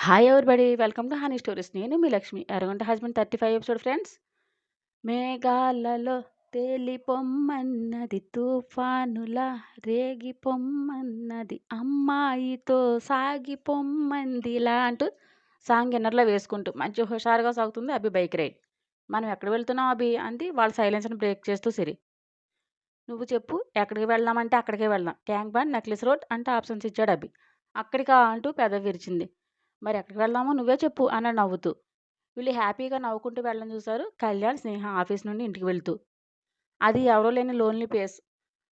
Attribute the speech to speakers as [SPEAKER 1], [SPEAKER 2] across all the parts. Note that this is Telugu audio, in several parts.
[SPEAKER 1] Hi everybody welcome to honey stories. నేను మీ లక్ష్మి. అరగంట హస్బెండ్ 35 ఎపిసోడ్ ఫ్రెండ్స్. మేఘాలలో తేలి పొమ్మన్నది తుఫానులా రేగి పొమ్మన్నది అమ్మాయితో సాగి పొమ్మందిలా అంటూ సాంగ్ ఎన్నర్లో వేసుకుంటూ మంచి హుషారుగా సాగుతుంది అభి బైక్ రైడ్. మనం ఎక్కడ వెళ్తున్నాం అభి అంది వాళ్ళ సైలెన్స్ని బ్రేక్ చేస్తూ సిరి. నువ్వు చెప్పు, ఎక్కడికి వెళ్దామంటే అక్కడికే వెళ్దాం. ట్యాంక్ బండ్, నెక్లెస్ రోడ్ అంటే ఆప్షన్స్ ఇచ్చాడు అభి. అక్కడికా అంటూ పెదవి విరిచింది. మరి ఎక్కడికి వెళ్దామో నువ్వే చెప్పు అన్నాడు నవ్వుతూ. వీళ్ళు హ్యాపీగా నవ్వుకుంటూ వెళ్ళడం చూశారు కళ్యాణ్, స్నేహ ఆఫీస్ నుండి ఇంటికి వెళ్తూ. అది ఎవరో లేని లోన్లీ ప్లేస్.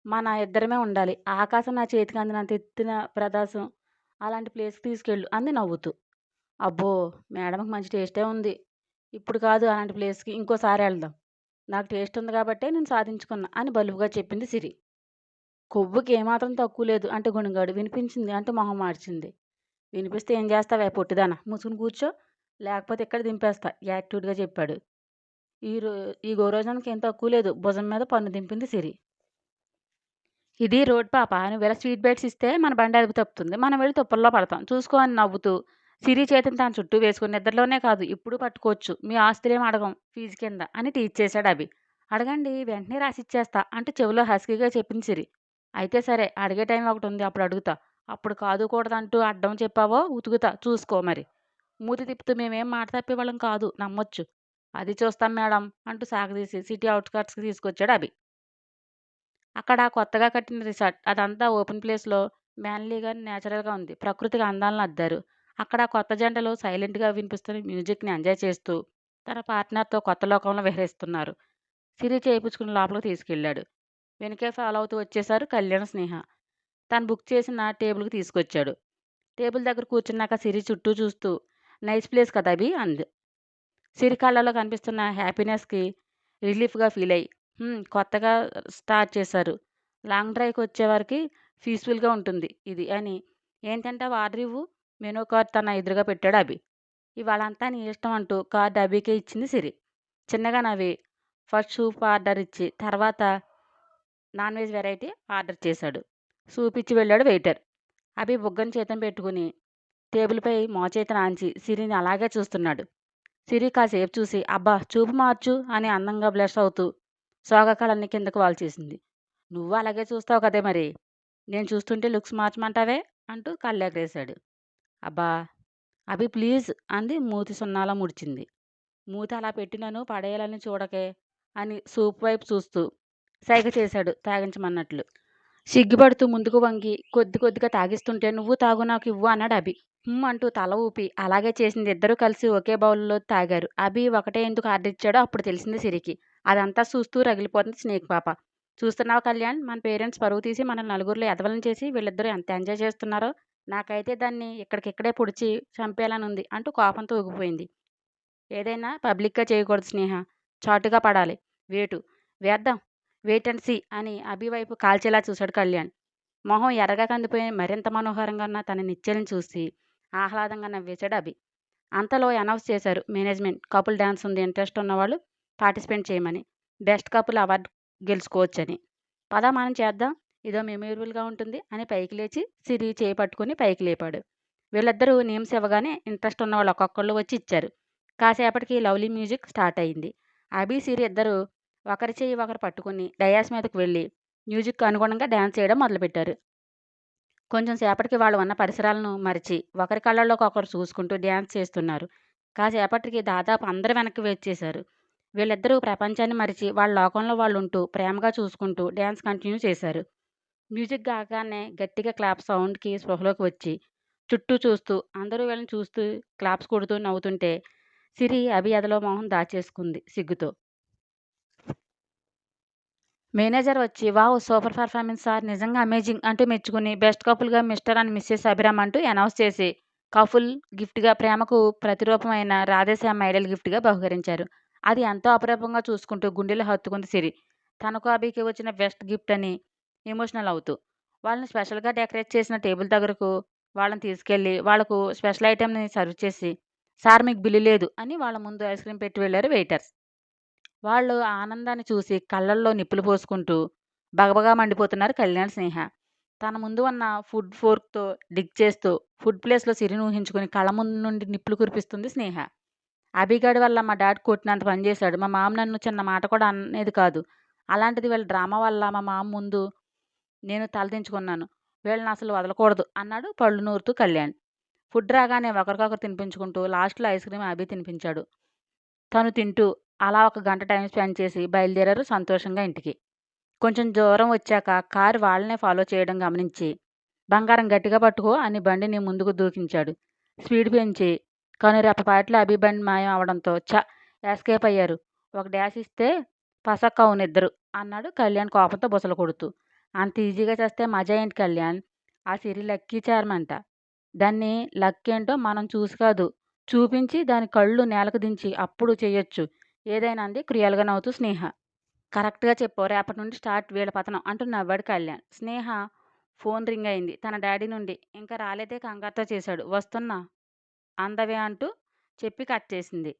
[SPEAKER 1] మన ఇద్దరమే ఉండాలి. ఆకాశం నా చేతికి అందినంత ఎత్తిన ప్రదేశం. అలాంటి ప్లేస్కి తీసుకెళ్ళు అంది నవ్వుతూ. అబ్బో, మేడంకి మంచి టేస్టే ఉంది. ఇప్పుడు కాదు అలాంటి ప్లేస్కి, ఇంకోసారి వెళ్దాం. నాకు టేస్ట్ ఉంది కాబట్టే నేను సాధించుకున్నా అని బలువుగా చెప్పింది సిరి. కొవ్వుకి ఏమాత్రం తక్కువ లేదు అంటే గుణగాడు. వినిపించింది అంటే మొహం మార్చింది. వినిపిస్తే ఏం చేస్తావే పొట్టిదానా, మూసుకుని కూర్చో, లేకపోతే ఇక్కడ దింపేస్తా యాటిట్యూడ్గా చెప్పాడు. ఈ గోరోజానికి ఏం తక్కువ లేదు. భుజం మీద పన్ను దింపింది సిరి. ఇది రోడ్ పాప, నువ్వు ఇలా స్వీట్ బైట్స్ ఇస్తే మన బండి అదుపు తప్పుతుంది, మనం వెళ్ళి తుప్పల్లో పడతాం చూసుకో అని నవ్వుతూ సిరి చేతిని తాను చుట్టూ వేసుకుని నిద్రలోనే కాదు ఇప్పుడు పట్టుకోవచ్చు, మీ ఆస్తులేం అడగం ఫీజు కింద అని టీచ్ చేశాడు అభి. అడగండి, వెంటనే రాసిచ్చేస్తా అంటూ చెవిలో హస్కీగా చెప్పింది సిరి. అయితే సరే, అడిగే టైం ఒకటి ఉంది, అప్పుడు అడుగుతా. అప్పుడు కాదు కూడదంటూ అడ్డం చెప్పావో ఉతుకుతా చూసుకో మరి. మూతి తిప్పుతూ మేమేం మాట తప్పేవాళ్ళం కాదు, నమ్మొచ్చు. అది చూస్తాం మేడం అంటూ సాగదీసి సిటీ అవుట్స్కట్స్కి తీసుకొచ్చాడు అభి. అక్కడ కొత్తగా కట్టిన రిసార్ట్, అదంతా ఓపెన్ ప్లేస్లో మ్యాన్లీగా న్యాచురల్గా ఉంది. ప్రకృతికి అందాలను అద్దారు. అక్కడ కొత్త జంటలు సైలెంట్గా వినిపిస్తున్న మ్యూజిక్ని ఎంజాయ్ చేస్తూ తన పార్ట్నర్తో కొత్త లోకంలో విహరిస్తున్నారు. సిరి చేయించుకుని లోపలికి తీసుకెళ్ళాడు. వెనుకే ఫాలో అవుతూ వచ్చేశారు కళ్యాణ్, స్నేహ. తను బుక్ చేసిన టేబుల్కి తీసుకొచ్చాడు. టేబుల్ దగ్గర కూర్చున్నాక సిరి చుట్టూ చూస్తూ నైస్ ప్లేస్ కదా అభి అంది. సిరి కళ్ళలో కనిపిస్తున్న హ్యాపీనెస్కి రిలీఫ్గా ఫీల్ అయ్యి కొత్తగా స్టార్ట్ చేశారు. లాంగ్ డ్రైవ్కి వచ్చేవారికి పీస్ఫుల్గా ఉంటుంది ఇది అని. ఏంటంటావు, ఆర్డర్ ఇవ్వు. మెనూ కార్డ్ తన ఎదురుగా పెట్టాడు అభి. ఇవాళంతా నీ ఇష్టం అంటూ కార్డు అభికే ఇచ్చింది సిరి. చిన్నగా నవ్వి ఫస్ట్ సూప్ ఆర్డర్ ఇచ్చి తర్వాత నాన్ వెజ్ వెరైటీ ఆర్డర్ చేశాడు. సూప్ ఇచ్చి వెళ్ళాడు వెయిటర్. అభి బుగ్గని చేతిని పెట్టుకుని టేబుల్పై మోచేతిని ఆంచి సిరిని అలాగే చూస్తున్నాడు. సిరి కాసేపు చూసి అబ్బా చూపు మార్చు అని అందంగా బ్లష్ అవుతూ సోగకాలన్నీ కిందకు వాల్చేసింది. నువ్వు అలాగే చూస్తావు కదే మరి, నేను చూస్తుంటే లుక్స్ మార్చమంటావే అంటూ కళ్ళెగరేశాడు. అబ్బా అభి ప్లీజ్ అంది మూతి సున్నాలా ముడిచింది. మూతి అలా పెట్టి నన్ను పడేయాలని చూడకే అని సూప్ వైపు చూస్తూ సైగ చేశాడు తాగించమన్నట్లు. సిగ్గుపడుతూ ముందుకు వంగి కొద్ది కొద్దిగా తాగిస్తుంటే నువ్వు తాగు నాకు ఇవ్వు అన్నాడు అభి. అంటూ తల ఊపి అలాగే చేసింది. ఇద్దరూ కలిసి ఒకే బౌల్లో తాగారు. అభి ఒకటే ఎందుకు ఆర్డర్ ఇచ్చాడో అప్పుడు తెలిసింది సిరికి. అదంతా చూస్తూ రగిలిపోతుంది స్నేక్ పాప. చూస్తున్నావా కళ్యాణ్, మన పేరెంట్స్ పరువు తీసి మన నలుగురిలో ఎదవలను చేసి వీళ్ళిద్దరూ ఎంత ఎంజాయ్ చేస్తున్నారో. నాకైతే దాన్ని ఇక్కడికిక్కడే పొడిచి చంపేయాలని ఉంది అంటూ కోపంతో ఊగిపోయింది. ఏదైనా పబ్లిక్గా చేయకూడదు స్నేహ, చాటుగా పడాలి. వేద్దాం, వెయిట్ అండ్ సీ అని అభి వైపు కాల్చేలా చూశాడు కళ్యాణ్. మొహం ఎర్రగా కందిపోయి మరింత మనోహరంగా ఉన్న తన నిత్యలను చూసి ఆహ్లాదంగా నవ్వేశాడు అభి. అంతలో అనౌన్స్ చేశారు మేనేజ్మెంట్, కపుల్ డ్యాన్స్ ఉంది, ఇంట్రెస్ట్ ఉన్నవాళ్ళు పార్టిసిపేట్ చేయమని, బెస్ట్ కపుల్ అవార్డు గెలుచుకోవచ్చని. పద మనం చేద్దాం, ఇదో మెమొరబుల్గా ఉంటుంది అని పైకి లేచి సిరి చేయి పట్టుకుని పైకి లేపాడు. వీళ్ళిద్దరూ నేమ్స్ ఇవ్వగానే ఇంట్రెస్ట్ ఉన్నవాళ్ళు ఒక్కొక్కళ్ళు వచ్చి ఇచ్చారు. కాసేపటికి లవ్లీ మ్యూజిక్ స్టార్ట్ అయింది. అభి, సిరి ఇద్దరు ఒకరి చేయి ఒకరు పట్టుకుని డయాస్ మీదకు వెళ్ళి మ్యూజిక్ అనుగుణంగా డ్యాన్స్ చేయడం మొదలుపెట్టారు. కొంచెం సేపటికి వాళ్ళు ఉన్న పరిసరాలను మరిచి ఒకరి కళ్ళల్లోకి ఒకరు చూసుకుంటూ డ్యాన్స్ చేస్తున్నారు. కాసేపటికి దాదాపు అందరూ వెనక్కి వచ్చేశారు. వీళ్ళిద్దరూ ప్రపంచాన్ని మరిచి వాళ్ళ లోకంలో వాళ్ళు ఉంటూ ప్రేమగా చూసుకుంటూ డ్యాన్స్ కంటిన్యూ చేశారు. మ్యూజిక్ కాగానే గట్టిగా క్లాప్ సౌండ్కి స్పృహలోకి వచ్చి చుట్టూ చూస్తూ అందరూ వీళ్ళని చూస్తూ క్లాప్స్ కొడుతూ నవ్వుతుంటే సిరి అభి ఎదలో మొహం దాచేసుకుంది సిగ్గుతో. మేనేజర్ వచ్చి వావ్ సూపర్ పర్ఫార్మెన్స్ సార్, నిజంగా అమేజింగ్ అంటూ మెచ్చుకుని బెస్ట్ కపుల్గా మిస్టర్ అండ్ మిస్సెస్ అభిరామ్ అంటూ అనౌన్స్ చేసి కపుల్ గిఫ్ట్గా ప్రేమకు ప్రతిరూపమైన రాధేశ్యామ్ ఐడల్ గిఫ్ట్గా బహుకరించారు. అది ఎంతో అపరూపంగా చూసుకుంటూ గుండెలు హత్తుకుంది సిరి. తనకు అభికి వచ్చిన బెస్ట్ గిఫ్ట్ అని ఎమోషనల్ అవుతూ వాళ్ళని స్పెషల్గా డెకరేట్ చేసిన టేబుల్ దగ్గరకు వాళ్ళని తీసుకెళ్ళి వాళ్లకు స్పెషల్ ఐటెంని సర్వ్ చేసి సార్ మీకు బిల్లు లేదు అని వాళ్ళ ముందు ఐస్ క్రీమ్ పెట్టి వెళ్ళారు వెయిటర్స్. వాళ్ళు ఆనందాన్ని చూసి కళ్ళల్లో నిప్పులు పోసుకుంటూ బగబగా మండిపోతున్నారు కళ్యాణ్, స్నేహ. తన ముందు ఉన్న ఫుడ్ ఫోర్క్‌తో డిగ్ చేస్తూ ఫుడ్ ప్లేస్‌లో సిరిని ఊహించుకుని కళ్ళ ముందు నుండి నిప్పులు కురిపిస్తుంది స్నేహ. అభిగాడి వల్ల మా డాడీ కొట్టినంత పని చేశాడు. మా మామ నన్ను చిన్న మాట కూడా అనేది కాదు. అలాంటిది వీళ్ళ డ్రామా వల్ల మా మామ ముందు నేను తలదించుకున్నాను. వీళ్ళని అసలు వదలకూడదు అన్నాడు పళ్ళు నూరుతూ కళ్యాణ్. ఫుడ్ రాగానే ఒకరికొకరు తినిపించుకుంటూ లాస్ట్‌లో ఐస్ క్రీమ్ అభి తినిపించాడు. తను తింటూ అలా ఒక గంట టైం స్పెండ్ చేసి బయలుదేరారు సంతోషంగా ఇంటికి. కొంచెం దూరం వచ్చాక కారు వాళ్ళనే ఫాలో చేయడం గమనించి బంగారం గట్టిగా పట్టుకో అని బండిని ముందుకు దూకించాడు. స్పీడ్ పెంచి కనురెప్పపాటులో అభి బండి మాయం అవడంతో ఎస్కేప్ అయ్యారు. ఒక డాష్ ఇస్తే పసక్కవునిద్దరు అన్నాడు కళ్యాణ్ కోపంతో బుసలు కొడుతూ. అంత ఈజీగా చేస్తే మజా ఏంటి కళ్యాణ్? ఆ సిరి లక్కీ చార్మ్ అంట. దాన్ని లక్ ఏంటో మనం చూసి కాదు చూపించి దాని కళ్ళు నేలకు దించి అప్పుడు చెయ్యొచ్చు ఏదైనా అంది క్రియలుగా నవ్వుతూ స్నేహ. కరెక్ట్‌గా చెప్పావు. రేపటి నుండి స్టార్ట్ వీళ్ళ పతనం అంటూ నవ్వాడు కళ్యాణ్. స్నేహ ఫోన్ రింగ్ అయింది. తన డాడీ నుండి. ఇంకా రాలేదే కంగారుతో చేశాడు. వస్తున్నా అందవే అంటూ చెప్పి కట్ చేసింది.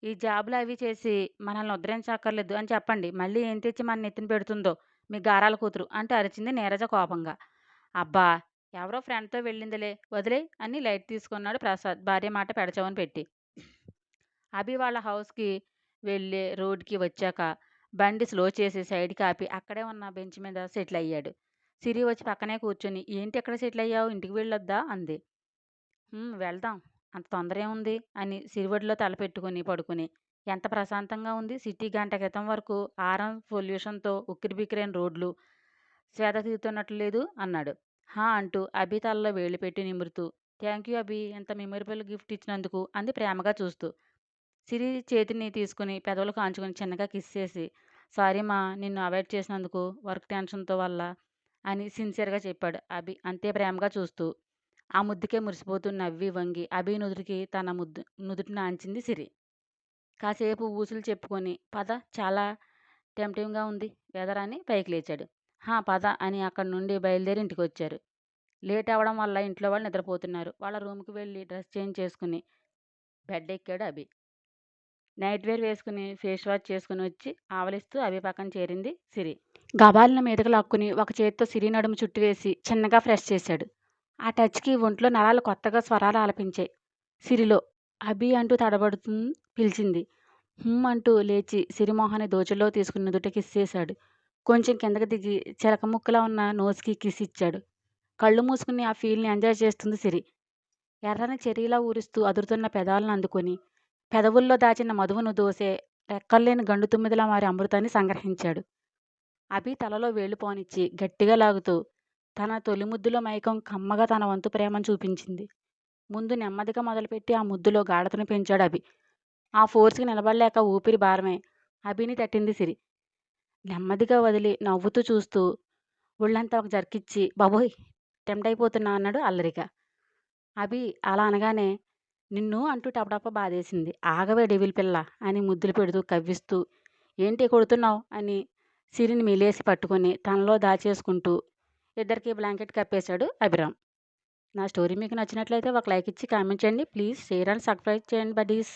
[SPEAKER 1] ఈ జాబులు అవి చేసి మనల్ని ఉద్ధరించక్కర్లేదు అని చెప్పండి. మళ్ళీ ఏం తెచ్చి మన నెత్తిన పెడుతుందో మీ గారాల కూతురు అంటూ అరిచింది నీరజ కోపంగా. అబ్బా! ఎవరో ఫ్రెండ్‌తో వెళ్ళిందిలే వదిలేయ్ అని లైట్ తీసుకున్నాడు ప్రసాద్ భార్య మాట పెడచెవిన పెట్టి. అభి వాళ్ళ హౌస్‌కి వెళ్ళే రోడ్డుకి వచ్చాక బండి స్లో చేసి సైడ్‌కి ఆపి అక్కడే ఉన్న బెంచ్ మీద సెటిల్ అయ్యాడు. సిరి వచ్చి పక్కనే కూర్చొని ఏంటి ఎక్కడ సెటిల్ అయ్యావు? ఇంటికి వెళ్ళొద్దా? అంది. వెళ్దాం. అంత తొందర ఏముంది? అని సిరి ఒడిలో తల పెట్టుకుని పడుకుని ఎంత ప్రశాంతంగా ఉంది. సిటీ గంట క్రితం వరకు ఆరం పొల్యూషన్‌తో ఉక్కిరిబిక్కిరైన రోడ్లు స్వేద తీరుతున్నట్లు లేదు అన్నాడు. హా! అంటూ అభి తలలో వేళ్ళు పెట్టి నిమురుతూ థ్యాంక్ యూ అభి ఇంత మెమొరబుల్ గిఫ్ట్ ఇచ్చినందుకు అంది ప్రేమగా చూస్తూ. సిరి చేతిని తీసుకుని పెదవులు కాంచుకుని చిన్నగా కిస్ చేసి సారీ మా నిన్ను అవాయిడ్ చేసినందుకు వర్క్ టెన్షన్తో వల్ల అని సిన్సియర్గా చెప్పాడు అభి అంతే ప్రేమగా చూస్తూ. ఆ ముద్దుకే మురిసిపోతూ నవ్వి వంగి అభి నుదుటికి తన నుదుటిని ఆంచింది సిరి. కాసేపు ఊసులు చెప్పుకొని పద చాలా టెంప్టింగ్గా ఉంది వెదర్ అని పైకి లేచాడు. హా పద అని అక్కడి నుండి బయలుదేరి ఇంటికి వచ్చారు. లేట్ అవ్వడం వల్ల ఇంట్లో వాళ్ళు నిద్రపోతున్నారు. వాళ్ళ రూమ్కి వెళ్ళి డ్రెస్ చేంజ్ చేసుకుని బెడ్ ఎక్కాడు అభి. నైట్ వేర్ వేసుకుని ఫేస్ వాష్ చేసుకుని వచ్చి ఆవలిస్తూ అభి పక్కన చేరింది సిరి. గబాలిన మీదకు లాక్కుని ఒక చేతితో సిరి నడుము చుట్టు వేసి చిన్నగా ఫ్రెష్ చేశాడు. ఆ టచ్కి ఒంట్లో నరాలు కొత్తగా స్వరాలు ఆలపించాయి సిరిలో. అభి అంటూ తడబడుతూ పిలిచింది. అంటూ లేచి సిరిమోహాన్ని దోచుల్లో తీసుకుని నుదుట కిస్ చేశాడు. కొంచెం కిందకి దిగి చిలక ముక్కులా ఉన్న నోస్కి కిస్ ఇచ్చాడు. కళ్ళు మూసుకుని ఆ ఫీల్ని ఎంజాయ్ చేస్తుంది సిరి. ఎర్రని చెర్రీలా ఊరుస్తూ అదురుతున్న పెదాలను అందుకొని పెదవుల్లో దాచిన మధువును దోసే రెక్కల్లేని గండు తుమ్మిదిలా మారి అమృతాన్ని సంగ్రహించాడు. అభి తలలో వేళ్ళు పోనిచ్చి గట్టిగా లాగుతూ తన తొలి ముద్దులో మైకం కమ్మగా తన వంతు ప్రేమను చూపించింది. ముందు నెమ్మదిగా మొదలుపెట్టి ఆ ముద్దులో గాఢతను పెంచాడు అభి. ఆ ఫోర్స్కి నిలబడలేక ఊపిరి భారమే అభిని తట్టింది సిరి. నెమ్మదిగా వదిలి నవ్వుతూ చూస్తూ ఒళ్ళంతా ఒక జర్కిచ్చి బాబోయ్ టెంప్ట్ అయిపోతున్నా అన్నాడు అల్లరిగా. అభి అలా అనగానే నిన్ను అంటూ టపటప బాధేసింది. ఆగవే డెవిల్ పిల్ల అని ముద్దులు పెడుతూ కవ్విస్తూ ఏంటి కొడుతున్నావు అని సిరిని మిలేసి పట్టుకొని తనలో దాచేసుకుంటూ ఇద్దరికి బ్లాంకెట్ కప్పేశాడు అభిరామ్. నా స్టోరీ మీకు నచ్చినట్లయితే ఒక లైక్ ఇచ్చి కామెంట్ చేయండి. ప్లీజ్ షేర్ అండ్ సబ్స్క్రైబ్ చేయండి బడ్డీస్.